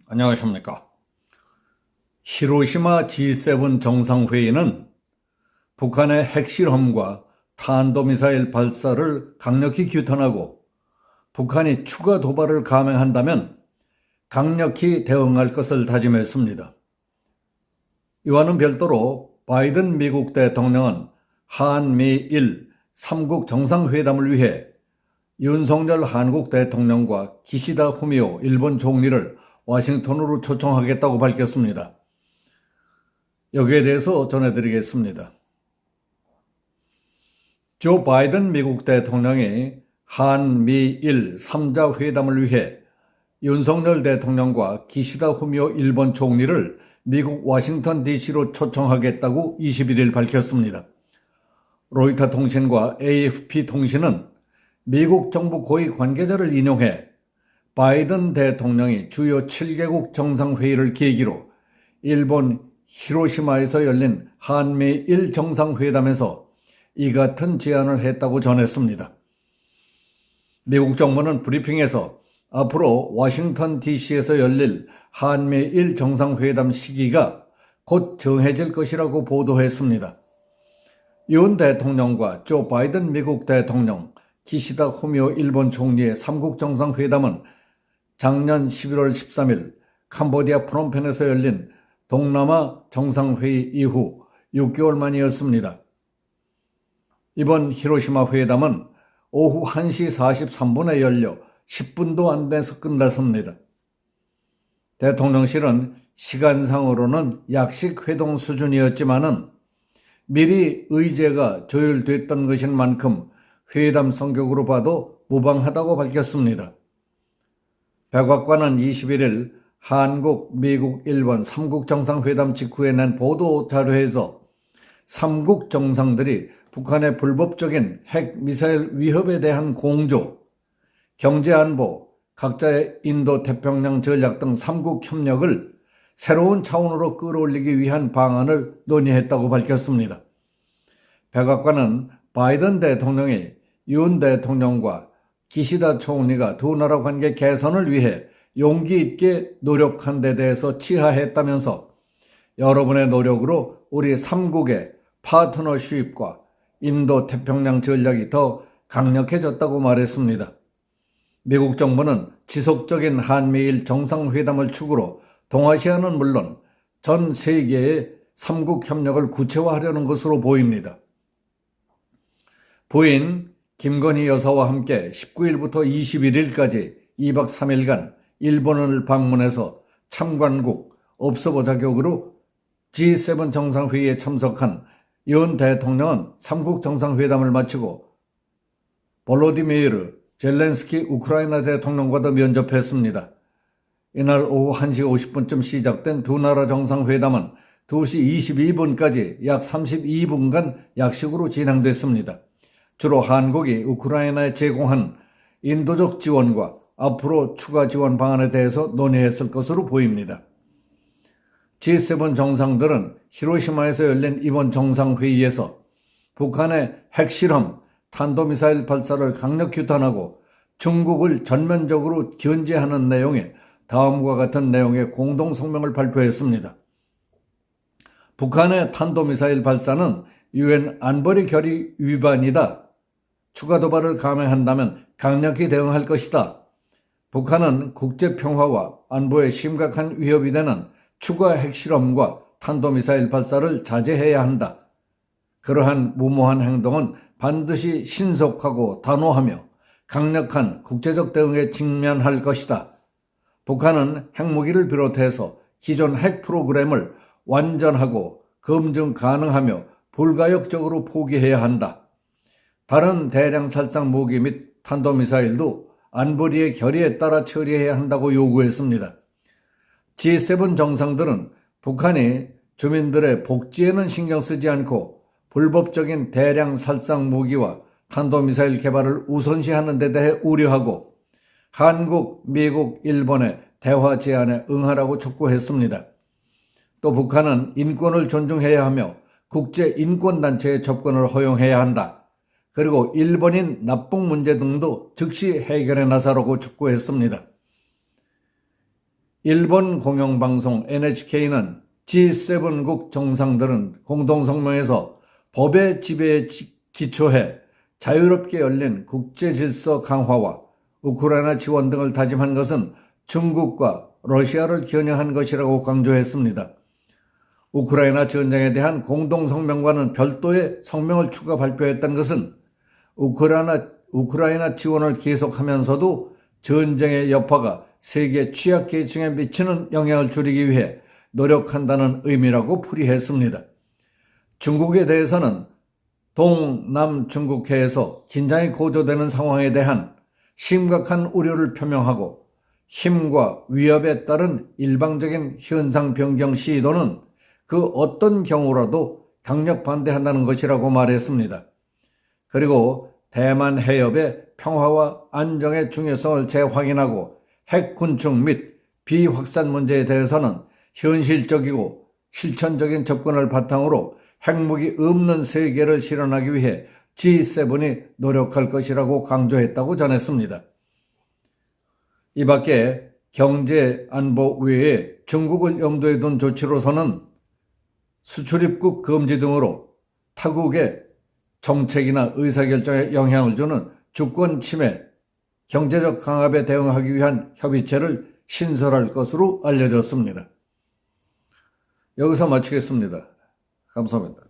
안녕하십니까. 히로시마 G7 정상회의는 북한의 핵실험과 탄도미사일 발사를 강력히 규탄하고 북한이 추가 도발을 감행한다면 강력히 대응할 것을 다짐했습니다. 이와는 별도로 바이든 미국 대통령은 한미일 3국 정상회담을 위해 윤석열 한국 대통령과 기시다 후미오 일본 총리를 워싱턴으로 초청하겠다고 밝혔습니다. 여기에 대해서 전해드리겠습니다. 조 바이든 미국 대통령이 한미일 3자 회담을 위해 윤석열 대통령과 기시다 후미오 일본 총리를 미국 워싱턴 DC로 초청하겠다고 21일 밝혔습니다. 로이터 통신과 AFP 통신은 미국 정부 고위 관계자를 인용해 바이든 대통령이 주요 7개국 정상회의를 계기로 일본 히로시마에서 열린 한미일 정상회담에서 이 같은 제안을 했다고 전했습니다. 미국 정부는 브리핑에서 앞으로 워싱턴 DC에서 열릴 한미일 정상회담 시기가 곧 정해질 것이라고 보도했습니다. 윤 대통령과 조 바이든 미국 대통령, 기시다 후미오 일본 총리의 3국 정상회담은 작년 11월 13일 캄보디아 프놈펜에서 열린 동남아 정상회의 이후 6개월 만이었습니다. 이번 히로시마 회담은 오후 1시 43분에 열려 10분도 안 돼서 끝났습니다. 대통령실은 시간상으로는 약식 회동 수준이었지만은 미리 의제가 조율됐던 것인 만큼 회담 성격으로 봐도 무방하다고 밝혔습니다. 백악관은 21일 한국, 미국, 일본 3국 정상회담 직후에 낸 보도 자료에서 3국 정상들이 북한의 불법적인 핵 미사일 위협에 대한 공조, 경제안보, 각자의 인도태평양 전략 등 3국 협력을 새로운 차원으로 끌어올리기 위한 방안을 논의했다고 밝혔습니다. 백악관은 바이든 대통령이 윤 대통령과 기시다 총리가 두 나라 관계 개선을 위해 용기 있게 노력한 데 대해서 치하했다면서 여러분의 노력으로 우리 3국의 파트너십과 인도태평양 전략이 더 강력해졌다고 말했습니다. 미국 정부는 지속적인 한미일 정상회담을 축으로 동아시아는 물론 전 세계의 3국 협력을 구체화하려는 것으로 보입니다. 부인 김건희 여사와 함께 19일부터 21일까지 2박 3일간 일본을 방문해서 참관국 observer 자격으로 G7 정상회의에 참석한 윤 대통령은 3국 정상회담을 마치고 볼로디미르 젤렌스키 우크라이나 대통령과도 면접했습니다. 이날 오후 1시 50분쯤 시작된 두 나라 정상회담은 2시 22분까지 약 32분간 약식으로 진행됐습니다. 주로 한국이 우크라이나에 제공한 인도적 지원과 앞으로 추가 지원 방안에 대해서 논의했을 것으로 보입니다. G7 정상들은 히로시마에서 열린 이번 정상회의에서 북한의 핵실험, 탄도미사일 발사를 강력 규탄하고 중국을 전면적으로 견제하는 내용의 다음과 같은 내용의 공동성명을 발표했습니다. 북한의 탄도미사일 발사는 UN 안보리 결의 위반이다. 추가 도발을 감행한다면 강력히 대응할 것이다. 북한은 국제평화와 안보에 심각한 위협이 되는 추가 핵실험과 탄도미사일 발사를 자제해야 한다. 그러한 무모한 행동은 반드시 신속하고 단호하며 강력한 국제적 대응에 직면할 것이다. 북한은 핵무기를 비롯해서 기존 핵 프로그램을 완전하고 검증 가능하며 불가역적으로 포기해야 한다. 다른 대량 살상 무기 및 탄도미사일도 안보리의 결의에 따라 처리해야 한다고 요구했습니다. G7 정상들은 북한이 주민들의 복지에는 신경 쓰지 않고 불법적인 대량 살상 무기와 탄도미사일 개발을 우선시하는 데 대해 우려하고 한국, 미국, 일본의 대화 제안에 응하라고 촉구했습니다. 또 북한은 인권을 존중해야 하며 국제인권단체의 접근을 허용해야 한다. 그리고 일본인 납북 문제 등도 즉시 해결해 나서라고 촉구했습니다. 일본 공영방송 NHK는 G7국 정상들은 공동성명에서 법의 지배에 기초해 자유롭게 열린 국제질서 강화와 우크라이나 지원 등을 다짐한 것은 중국과 러시아를 겨냥한 것이라고 강조했습니다. 우크라이나 전쟁에 대한 공동성명과는 별도의 성명을 추가 발표했던 것은 우크라이나 지원을 계속하면서도 전쟁의 여파가 세계 취약계층에 미치는 영향을 줄이기 위해 노력한다는 의미라고 풀이했습니다. 중국에 대해서는 동남 중국해에서 긴장이 고조되는 상황에 대한 심각한 우려를 표명하고 힘과 위협에 따른 일방적인 현상 변경 시도는 그 어떤 경우라도 강력 반대한다는 것이라고 말했습니다. 그리고 대만 해협의 평화와 안정의 중요성을 재확인하고 핵 군축 및 비확산 문제에 대해서는 현실적이고 실천적인 접근을 바탕으로 핵무기 없는 세계를 실현하기 위해 G7이 노력할 것이라고 강조했다고 전했습니다. 이 밖에 경제 안보 외에 중국을 염두에 둔 조치로서는 수출입국 금지 등으로 타국의 정책이나 의사결정에 영향을 주는 주권 침해, 경제적 강압에 대응하기 위한 협의체를 신설할 것으로 알려졌습니다. 여기서 마치겠습니다. 감사합니다.